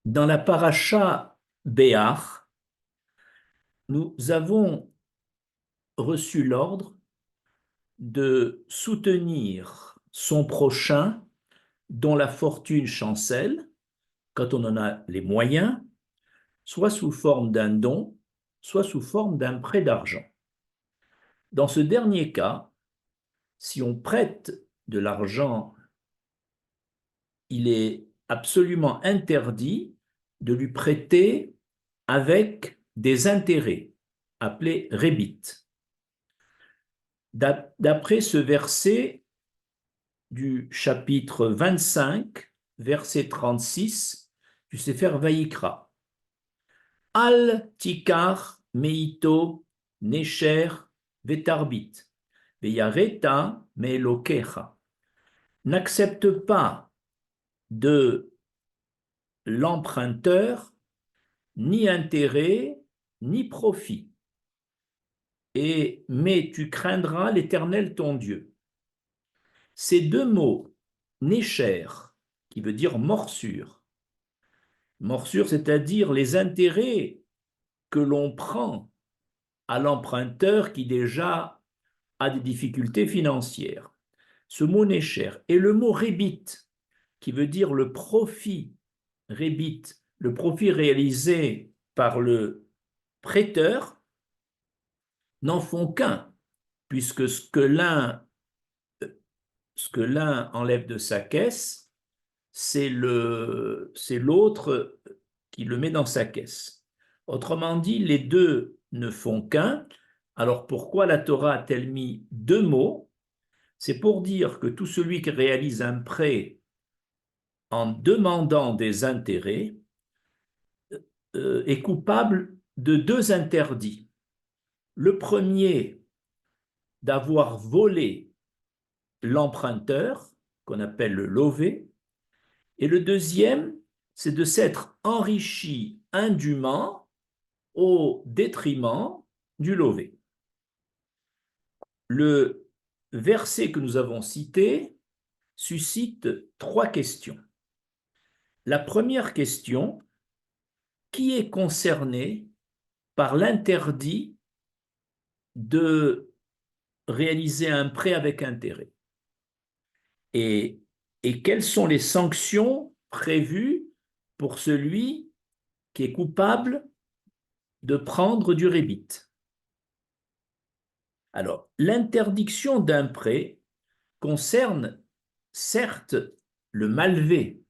Dans la paracha Béar, nous avons reçu l'ordre de soutenir son prochain dont la fortune chancelle, quand on en a les moyens, soit sous forme d'un don, soit sous forme d'un prêt d'argent. Dans ce dernier cas, si on prête de l'argent, il est absolument interdit de lui prêter avec des intérêts, appelés rébit. D'après ce verset du chapitre 25, verset 36 du Sefer Vaïkra. Al tikar meito necher vetarbit, veyareta meelokecha. N'accepte pas de l'emprunteur ni intérêt ni profit, mais tu craindras l'Éternel ton Dieu. Ces deux mots, necher, qui veut dire morsure, c'est-à-dire les intérêts que l'on prend à l'emprunteur qui déjà a des difficultés financières. Ce mot necher et le mot rébit, qui veut dire le profit, rébit, le profit réalisé par le prêteur, n'en font qu'un, puisque ce que l'un enlève de sa caisse, c'est l'autre qui le met dans sa caisse. Autrement dit, les deux ne font qu'un. Alors pourquoi la Torah a-t-elle mis deux mots? C'est pour dire que tout celui qui réalise un prêt en demandant des intérêts est coupable de deux interdits. Le premier, d'avoir volé l'emprunteur, qu'on appelle le lové, et le deuxième, c'est de s'être enrichi indûment au détriment du lové. Le verset que nous avons cité suscite trois questions. La première question, qui est concerné par l'interdit de réaliser un prêt avec intérêt? Et quelles sont les sanctions prévues pour celui qui est coupable de prendre du rébit? Alors, l'interdiction d'un prêt concerne certes le malvé.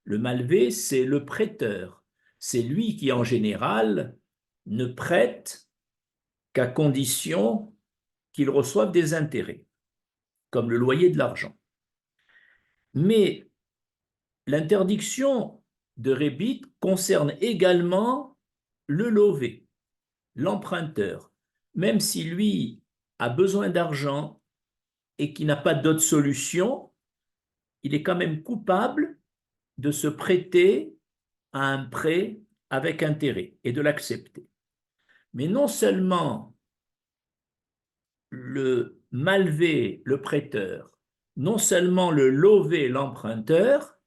Le malvé, c'est le prêteur. C'est lui qui, en général, ne prête qu'à condition qu'il reçoive des intérêts, comme le loyer de l'argent. Mais l'interdiction de rébit concerne également le lové, l'emprunteur. Même si lui a besoin d'argent et qui n'a pas d'autre solution, il est quand même coupable de se prêter à un prêt avec intérêt et de l'accepter. Mais non seulement le malvé, le prêteur, non seulement le lové, l'emprunteur,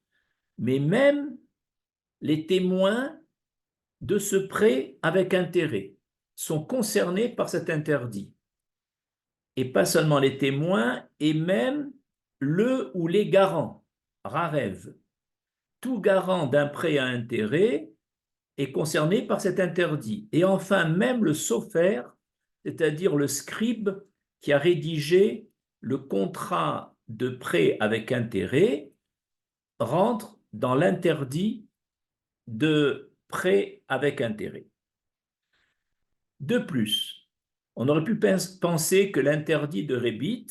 mais même les témoins de ce prêt avec intérêt sont concernés par cet interdit. Et pas seulement les témoins, et même le ou les garants, rarev. Tout garant d'un prêt à intérêt est concerné par cet interdit. Et enfin, même le sofer, c'est-à-dire le scribe qui a rédigé le contrat de prêt avec intérêt, rentre dans l'interdit de prêt avec intérêt. De plus, on aurait pu penser que l'interdit de rébit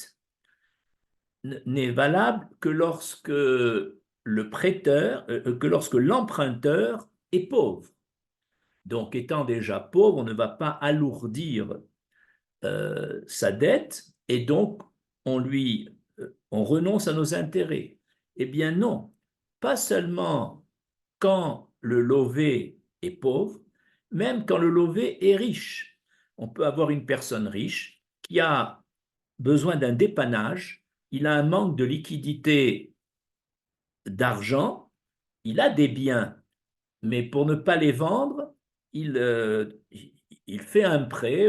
n'est valable que lorsque le prêteur, que lorsque l'emprunteur est pauvre. Donc, étant déjà pauvre, on ne va pas alourdir sa dette et donc on renonce à nos intérêts. Eh bien non, pas seulement quand le lové est pauvre, même quand le lové est riche. On peut avoir une personne riche qui a besoin d'un dépannage, il a un manque de liquidité d'argent, il a des biens, mais pour ne pas les vendre, il fait un prêt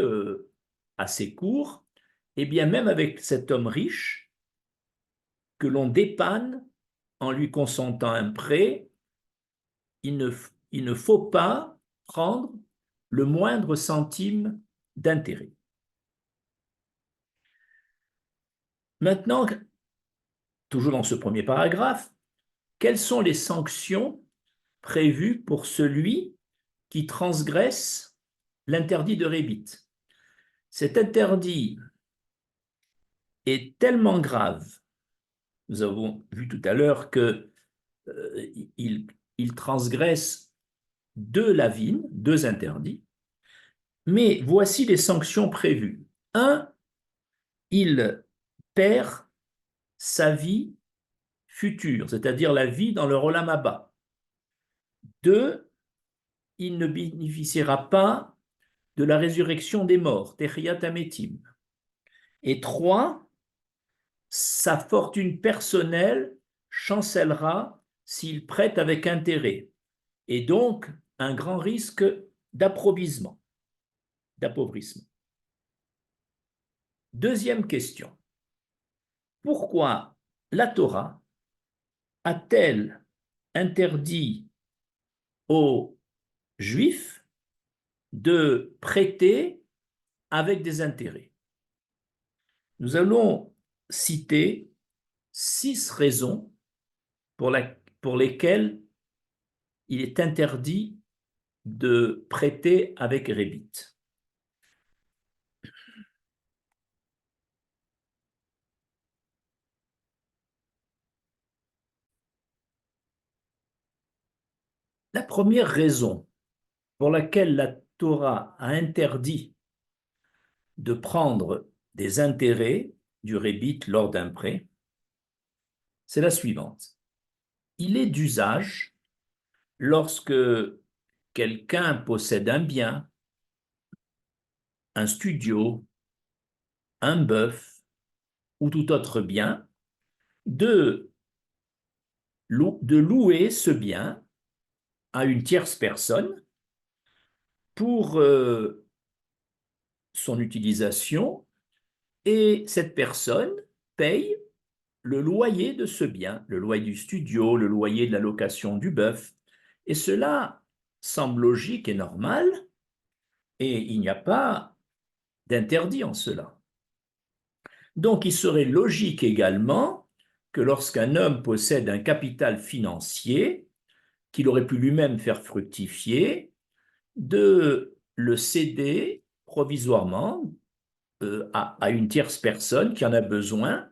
assez court, et bien même avec cet homme riche que l'on dépanne en lui consentant un prêt, il ne faut pas prendre le moindre centime d'intérêt. Maintenant, toujours dans ce premier paragraphe, quelles sont les sanctions prévues pour celui qui transgresse l'interdit de Rébit? Cet interdit est tellement grave, nous avons vu tout à l'heure que il transgresse deux lavines, deux interdits, mais voici les sanctions prévues. Un, il perd sa vie future, c'est-à-dire la vie dans le Olam Haba. Deux, il ne bénéficiera pas de la résurrection des morts, Techiyat Hametim. Et trois, sa fortune personnelle chancellera s'il prête avec intérêt, et donc un grand risque d'appauvrissement. Deuxième question. Pourquoi la Torah a-t-elle interdit aux Juifs de prêter avec des intérêts? Nous allons citer 6 raisons pour lesquelles il est interdit de prêter avec rébit. La première raison pour laquelle la Torah a interdit de prendre des intérêts du rébit lors d'un prêt, c'est la suivante. Il est d'usage, lorsque quelqu'un possède un bien, un studio, un bœuf ou tout autre bien, de louer ce bien à une tierce personne pour son utilisation, et cette personne paye le loyer de ce bien, le loyer du studio, le loyer de la location du bœuf. Et cela semble logique et normal, et il n'y a pas d'interdit en cela. Donc il serait logique également que lorsqu'un homme possède un capital financier qu'il aurait pu lui-même faire fructifier, de le céder provisoirement à une tierce personne qui en a besoin,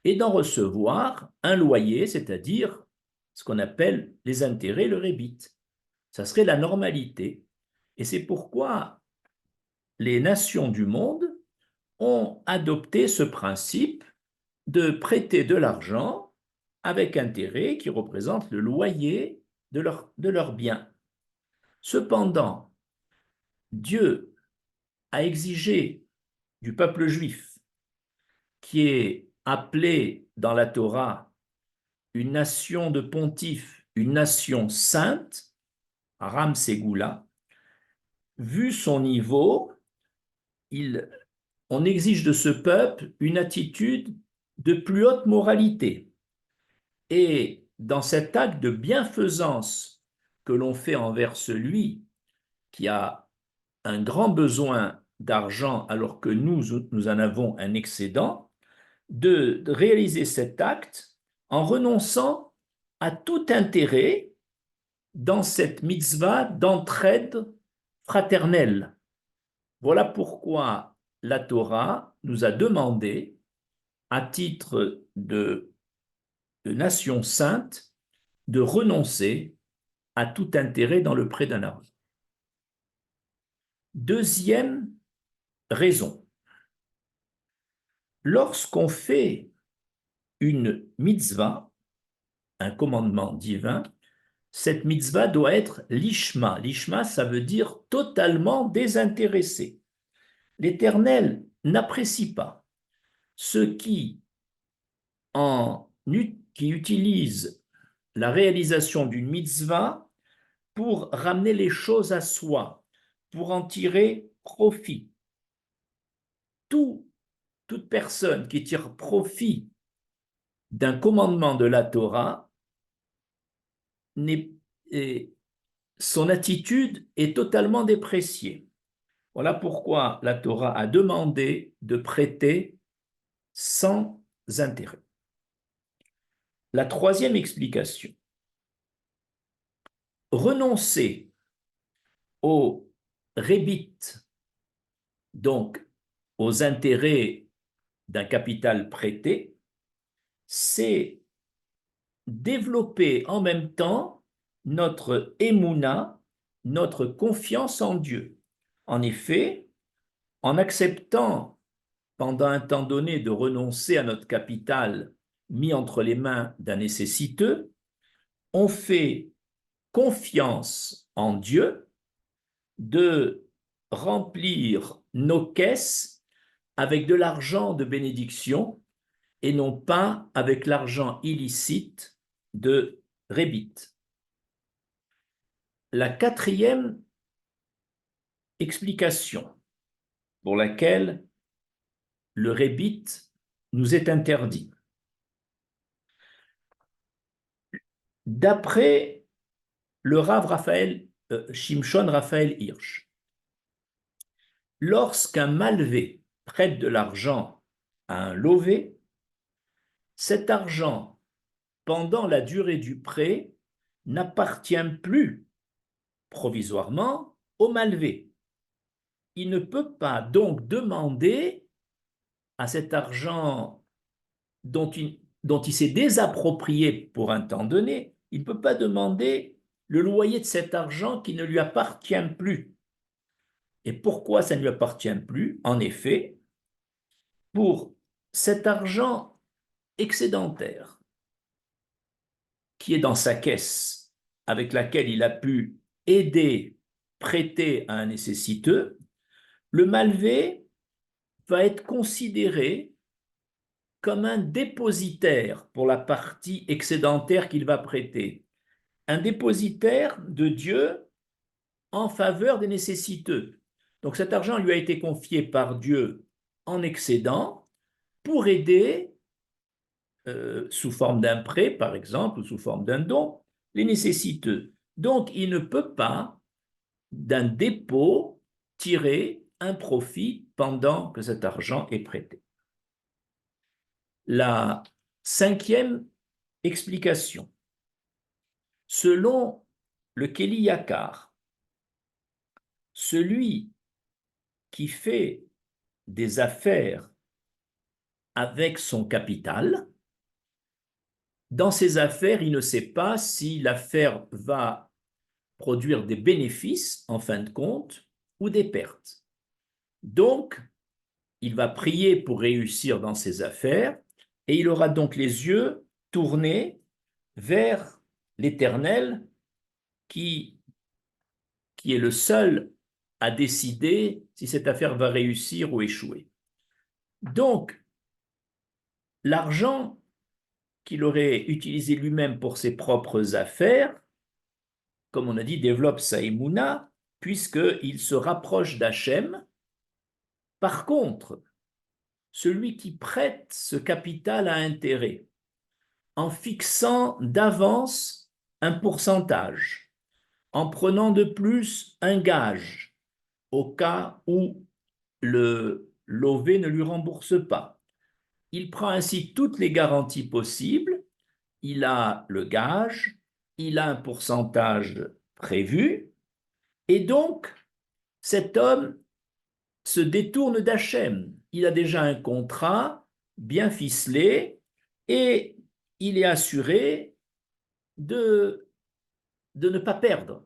et d'en recevoir un loyer, c'est-à-dire ce qu'on appelle les intérêts, le rébit. Ça serait la normalité. Et c'est pourquoi les nations du monde ont adopté ce principe de prêter de l'argent avec intérêt qui représente le loyer de leur bien. Cependant, Dieu a exigé du peuple juif, qui est appelé dans la Torah une nation de pontifes, une nation sainte, Aram Ségoula, vu son niveau, on exige de ce peuple une attitude de plus haute moralité. Et dans cet acte de bienfaisance que l'on fait envers celui qui a un grand besoin d'argent alors que nous en avons un excédent, de réaliser cet acte en renonçant à tout intérêt dans cette mitzvah d'entraide fraternelle. Voilà pourquoi la Torah nous a demandé, à titre de nation sainte, de renoncer à tout intérêt dans le prêt d'un argent. Deuxième raison, lorsqu'on fait une mitzvah, un commandement divin, cette mitzvah doit être lishma. Lishma, ça veut dire totalement désintéressé. L'Éternel n'apprécie pas ceux qui utilisent la réalisation d'une mitzvah pour ramener les choses à soi, pour en tirer profit. Toute personne qui tire profit d'un commandement de la Torah, son attitude est totalement dépréciée. Voilà pourquoi la Torah a demandé de prêter sans intérêt. La troisième explication, renoncer au rébit, donc aux intérêts d'un capital prêté, c'est développer en même temps notre émouna, notre confiance en Dieu. En effet, en acceptant pendant un temps donné de renoncer à notre capital mis entre les mains d'un nécessiteux, on fait confiance en Dieu de remplir nos caisses avec de l'argent de bénédiction et non pas avec l'argent illicite de rébit. La quatrième explication pour laquelle le rébit nous est interdit. D'après le Rav Shimshon Raphaël Hirsch, lorsqu'un malvé prête de l'argent à un lové, cet argent, pendant la durée du prêt, n'appartient plus provisoirement au malvé. Il ne peut pas donc demander à cet argent dont il s'est désapproprié pour un temps donné, il ne peut pas demander le loyer de cet argent qui ne lui appartient plus. Et pourquoi ça ne lui appartient plus? En effet, pour cet argent excédentaire qui est dans sa caisse, avec laquelle il a pu aider, prêter à un nécessiteux, le malvé va être considéré comme un dépositaire pour la partie excédentaire qu'il va prêter, un dépositaire de Dieu en faveur des nécessiteux. Donc cet argent lui a été confié par Dieu en excédent pour aider, sous forme d'un prêt par exemple, ou sous forme d'un don, les nécessiteux. Donc il ne peut pas, d'un dépôt, tirer un profit pendant que cet argent est prêté. La cinquième explication, selon le Keli Yakar, celui qui fait des affaires avec son capital, dans ses affaires, il ne sait pas si l'affaire va produire des bénéfices en fin de compte ou des pertes. Donc, il va prier pour réussir dans ses affaires et il aura donc les yeux tournés vers l'Éternel qui est le seul à décider si cette affaire va réussir ou échouer. Donc, l'argent qu'il aurait utilisé lui-même pour ses propres affaires, comme on a dit, développe sa émouna, puisqu'il se rapproche d'Hachem. Par contre, celui qui prête ce capital à intérêt, en fixant d'avance un pourcentage, en prenant de plus un gage, au cas où le lové ne lui rembourse pas. Il prend ainsi toutes les garanties possibles, il a le gage, il a un pourcentage prévu, et donc cet homme se détourne d'Hachem. Il a déjà un contrat bien ficelé et il est assuré de ne pas perdre,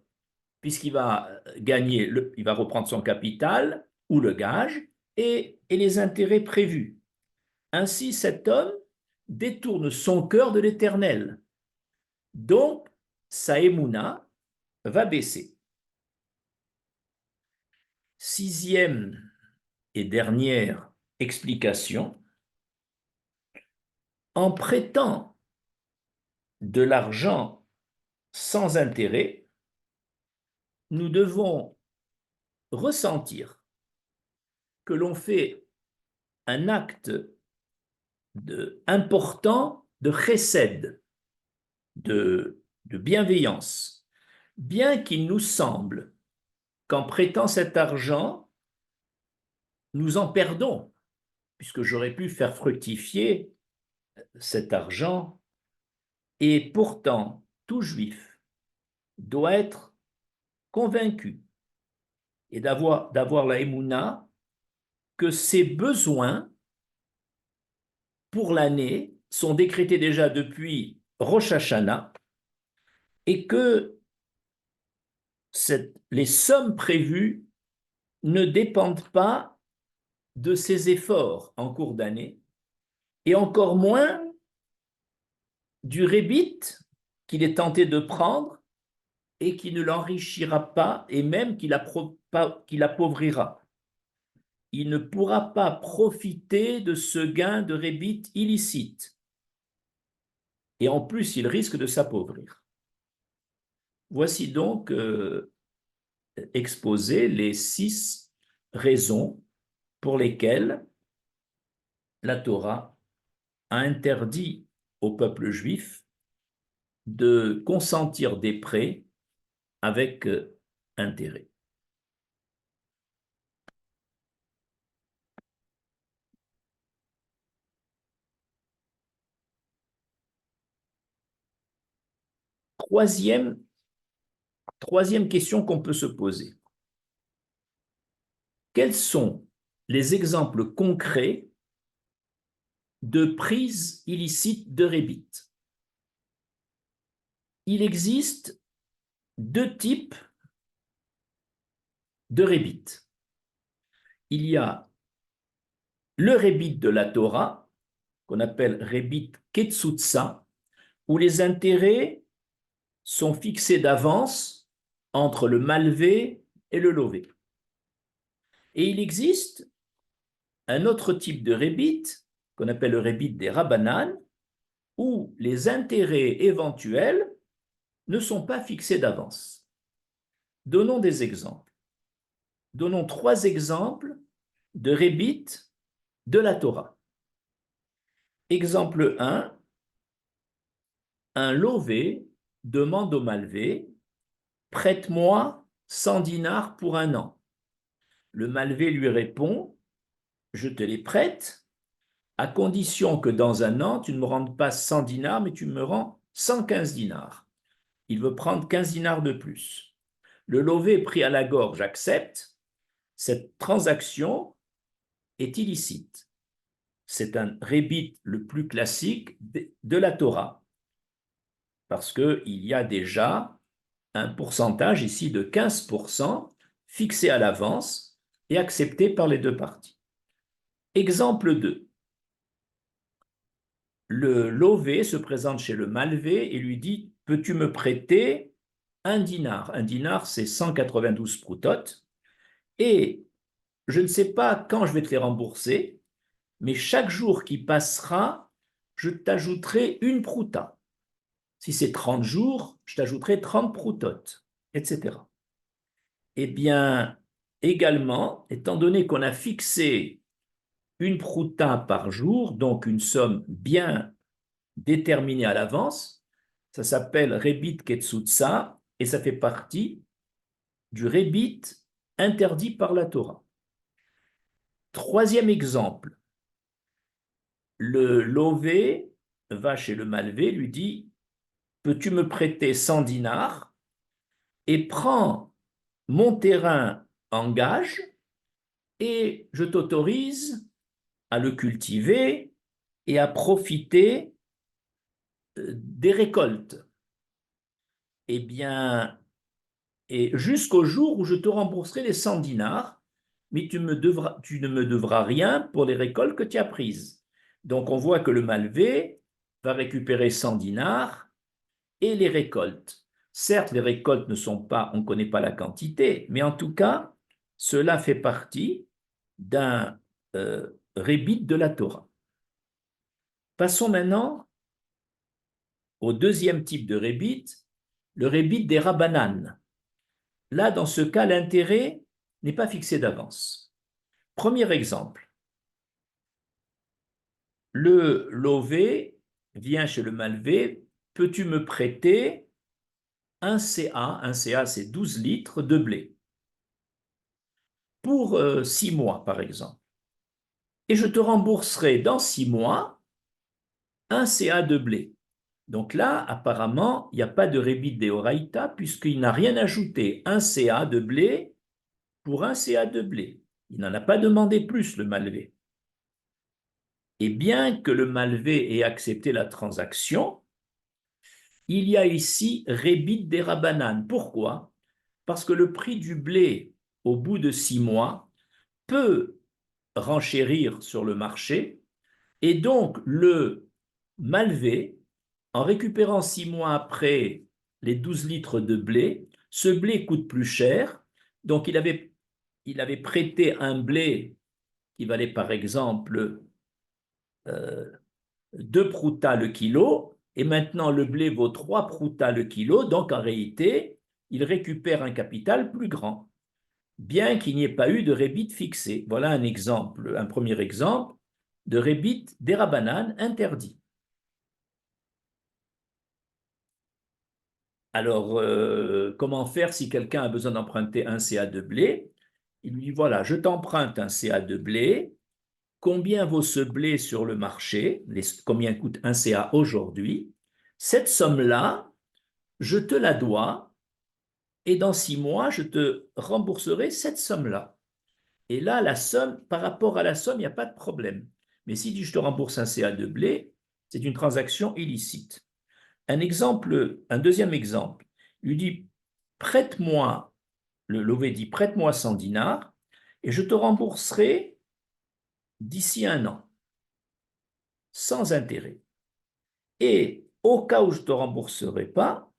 puisqu'il va gagner, il va reprendre son capital ou le gage et les intérêts prévus. Ainsi, cet homme détourne son cœur de l'Éternel. Donc, sa émouna va baisser. Sixième et dernière explication, en prêtant de l'argent sans intérêt, nous devons ressentir que l'on fait un acte important de chesed, de bienveillance, bien qu'il nous semble qu'en prêtant cet argent, nous en perdons, puisque j'aurais pu faire fructifier cet argent, et pourtant, tout juif doit être convaincu et d'avoir la émouna que ses besoins pour l'année sont décrétés déjà depuis Rosh Hashanah et que les sommes prévues ne dépendent pas de ses efforts en cours d'année et encore moins du rébit qu'il est tenté de prendre et qui ne l'enrichira pas et même qui l'appauvrira. Il ne pourra pas profiter de ce gain de rébit illicite. Et en plus, il risque de s'appauvrir. Voici donc exposées les 6 raisons pour lesquelles la Torah a interdit au peuple juif de consentir des prêts avec intérêt. Troisième question qu'on peut se poser. Quels sont les exemples concrets de prise illicite de rébit? Il existe 2 types de rébit. Il y a le rébit de la Torah, qu'on appelle rébit Ketsutsa, où les intérêts sont fixés d'avance entre le malvé et le lové. Et il existe un autre type de rébit, qu'on appelle le rébit des Rabbanan, où les intérêts éventuels ne sont pas fixés d'avance. Donnons des exemples. Donnons 3 exemples de rébit de la Torah. Exemple 1, un lové demande au malvé, prête-moi 100 dinars pour un an. Le malvé lui répond, je te les prête, à condition que dans un an, tu ne me rendes pas 100 dinars, mais tu me rends 115 dinars. Il veut prendre 15 dinars de plus. Le lové pris à la gorge accepte. Cette transaction est illicite. C'est un rébit le plus classique de la Torah, parce qu'il y a déjà un pourcentage ici de 15% fixé à l'avance et accepté par les 2 parties. Exemple 2. Le lové se présente chez le malvé et lui dit, peux-tu me prêter 1 dinar? 1 dinar, c'est 192 proutotes. Et je ne sais pas quand je vais te les rembourser, mais chaque jour qui passera, je t'ajouterai 1 prouta. Si c'est 30 jours, je t'ajouterai 30 proutotes, etc. Eh bien, également, étant donné qu'on a fixé 1 prouta par jour, donc une somme bien déterminée à l'avance, ça s'appelle rébit ketsutsa et ça fait partie du rébit interdit par la Torah. 3e exemple, le lové va chez le malvé, lui dit, peux-tu me prêter 100 dinars et prends mon terrain en gage et je t'autorise à le cultiver et à profiter des récoltes. Eh bien, et jusqu'au jour où je te rembourserai les 100 dinars, mais tu ne me devras rien pour les récoltes que tu as prises. Donc on voit que le malvé va récupérer 100 dinars et les récoltes. Certes, les récoltes ne sont pas, on ne connaît pas la quantité, mais en tout cas, cela fait partie d'un rébit de la Torah. Passons maintenant au 2e type de rébit, le rébit des Rabbanan. là, dans ce cas, l'intérêt n'est pas fixé d'avance. Premier exemple, le lové vient chez le malvé, peux-tu me prêter un CA c'est 12 litres de blé, pour 6 mois par exemple. Et je te rembourserai dans 6 mois un CA de blé. Donc là, apparemment, il n'y a pas de rébit d'Eoraïta puisqu'il n'a rien ajouté. Un CA de blé pour un CA de blé. Il n'en a pas demandé plus, le malvé. Et bien que le malvé ait accepté la transaction, il y a ici rébit des Rabanan. Pourquoi? Parce que le prix du blé au bout de 6 mois peut renchérir sur le marché et donc le malvé, en récupérant 6 mois après les 12 litres de blé, ce blé coûte plus cher, donc il avait prêté un blé qui valait par exemple 2 proutas le kilo, et maintenant le blé vaut 3 proutas le kilo, donc en réalité, il récupère un capital plus grand, bien qu'il n'y ait pas eu de rébit fixé. Voilà un exemple, un premier exemple de rébit d'Erabanan interdit. Alors, comment faire si quelqu'un a besoin d'emprunter un CA de blé? Il lui dit, voilà, je t'emprunte un CA de blé. Combien vaut ce blé sur le marché? Combien coûte un CA aujourd'hui? Cette somme-là, je te la dois et dans 6 mois, je te rembourserai cette somme-là. Et là, la somme, par rapport à la somme, il n'y a pas de problème. Mais si je te rembourse un CA de blé, c'est une transaction illicite. Un deuxième exemple, il lui dit, prête-moi, le lové dit, prête-moi 100 dinars et je te rembourserai d'ici un an, sans intérêt. Et au cas où je ne te rembourserai pas,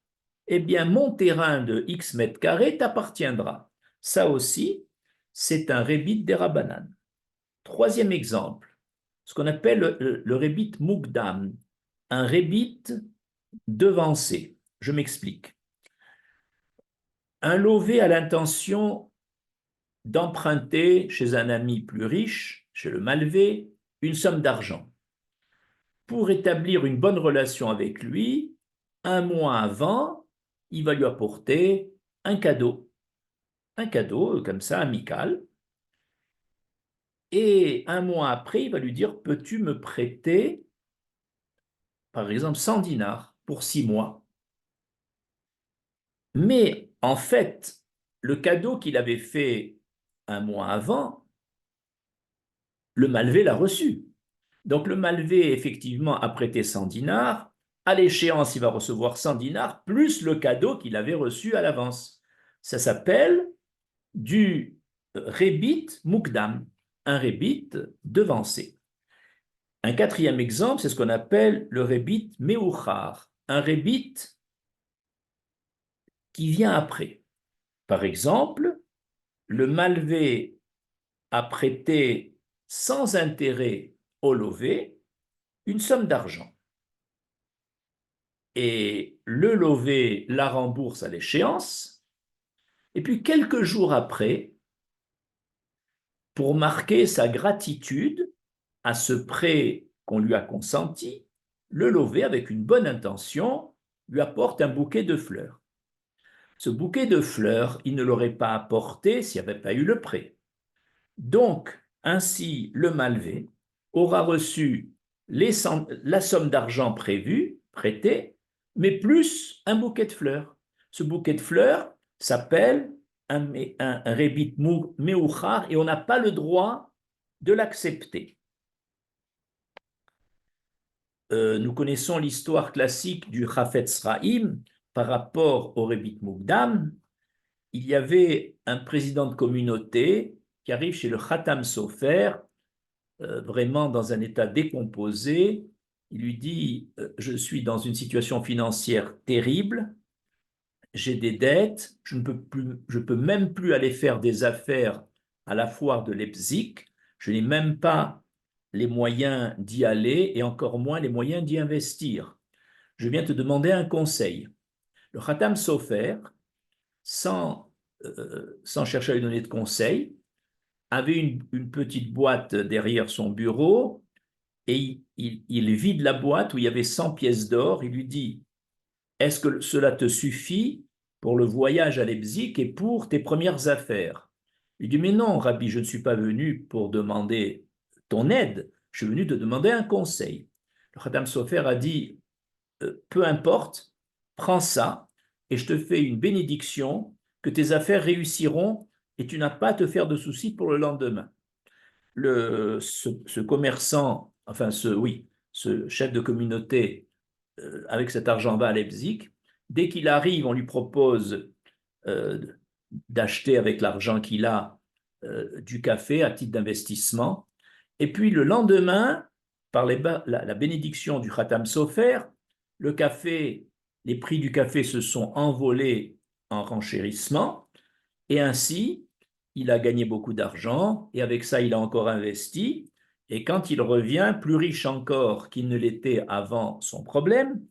eh bien, mon terrain de X mètres carrés t'appartiendra. Ça aussi, c'est un rébit des Rabanan. Troisième exemple, ce qu'on appelle le rébit Mukdam, un rébit devancé. Je m'explique. Un lové a l'intention d'emprunter chez un ami plus riche, chez le malvé, une somme d'argent. Pour établir une bonne relation avec lui, un mois avant, il va lui apporter un cadeau comme ça, amical. Et un mois après, il va lui dire, peux-tu me prêter, par exemple, 100 dinars pour 6 mois? Mais en fait, le cadeau qu'il avait fait un mois avant, le malvé l'a reçu. Donc le malvé, effectivement, a prêté 100 dinars. À l'échéance, il va recevoir 100 dinars plus le cadeau qu'il avait reçu à l'avance. Ça s'appelle du rébit mukdam, un rébit devancé. Un quatrième exemple, c'est ce qu'on appelle le rébit meuchar, un rébit qui vient après. Par exemple, le malvé a prêté sans intérêt au lové une somme d'argent. Et le lové la rembourse à l'échéance. Et puis quelques jours après, pour marquer sa gratitude à ce prêt qu'on lui a consenti, le lové, avec une bonne intention, lui apporte un bouquet de fleurs. Ce bouquet de fleurs, il ne l'aurait pas apporté s'il n'y avait pas eu le prêt. Donc, ainsi, le malvé aura reçu la somme d'argent prévue, prêtée, mais plus un bouquet de fleurs. Ce bouquet de fleurs s'appelle un rébit meuchar et on n'a pas le droit de l'accepter. Nous connaissons l'histoire classique du Chafetz Chaim par rapport au rébit mukdam. Il y avait un président de communauté qui arrive chez le Khatam Sofer, vraiment dans un état décomposé. Il lui dit, je suis dans une situation financière terrible, j'ai des dettes, je peux même plus aller faire des affaires à la foire de Leipzig, je n'ai même pas les moyens d'y aller et encore moins les moyens d'y investir. Je viens te demander un conseil. Le Khatam Sofer, sans sans chercher à lui donner de conseils, avait une petite boîte derrière son bureau et il vide la boîte où il y avait 100 pièces d'or. Il lui dit, est-ce que cela te suffit pour le voyage à Leipzig et pour tes premières affaires? Il dit, mais non, Rabbi, je ne suis pas venu pour demander ton aide, je suis venu te demander un conseil. Le Khatam Sofer a dit, peu importe, prends ça et je te fais une bénédiction que tes affaires réussiront et tu n'as pas à te faire de soucis pour le lendemain. Ce commerçant, enfin oui, ce chef de communauté, avec cet argent va à Leipzig. Dès qu'il arrive, on lui propose euh, d'acheter avec l'argent qu'il a du café à titre d'investissement. Et puis le lendemain, par la bénédiction du Khatam Sofer, le café, les prix du café se sont envolés en renchérissement et ainsi, il a gagné beaucoup d'argent et avec ça, il a encore investi. Et quand il revient, plus riche encore qu'il ne l'était avant son problème,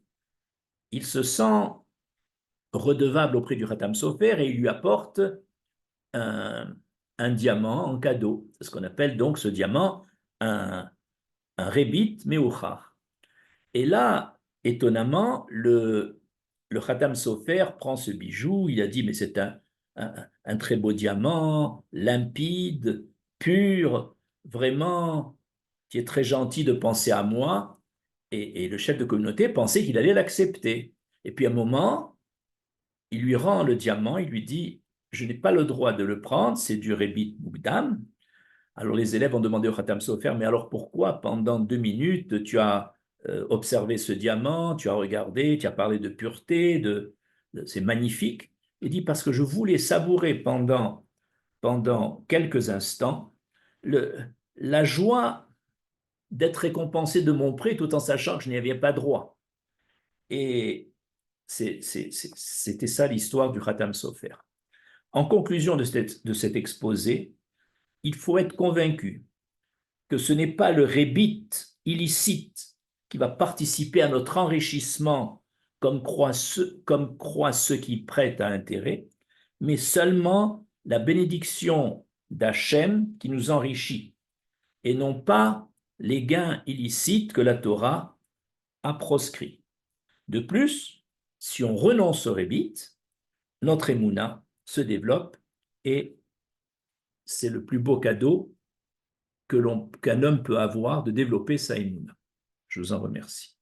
il se sent redevable auprès du Khatam Sofer et il lui apporte un, un diamant en cadeau. C'est ce qu'on appelle donc ce diamant un rébit meuchar. Et là, étonnamment, le Khatam Sofer prend ce bijou, il a dit, mais c'est un très beau diamant, limpide, pur, vraiment, qui est très gentil de penser à moi. Et le chef de communauté pensait qu'il allait l'accepter. Et puis à un moment, il lui rend le diamant, il lui dit, je n'ai pas le droit de le prendre, c'est du Rébit Boukdam. Alors les élèves ont demandé au Khatam Sofer, mais alors pourquoi pendant 2 minutes tu as observé ce diamant, tu as regardé, tu as parlé de pureté, c'est magnifique. Il dit parce que je voulais savourer pendant quelques instants le, la joie d'être récompensé de mon prêt tout en sachant que je n'y avais pas droit. Et c'était ça l'histoire du Khatam Sofer. En conclusion de cet exposé, il faut être convaincu que ce n'est pas le rébit illicite qui va participer à notre enrichissement comme croient ceux qui prêtent à intérêt, mais seulement la bénédiction d'Hachem qui nous enrichit, et non pas les gains illicites que la Torah a proscrits. De plus, si on renonce au rébit, notre émouna se développe et c'est le plus beau cadeau qu'un homme peut avoir de développer sa émouna. Je vous en remercie.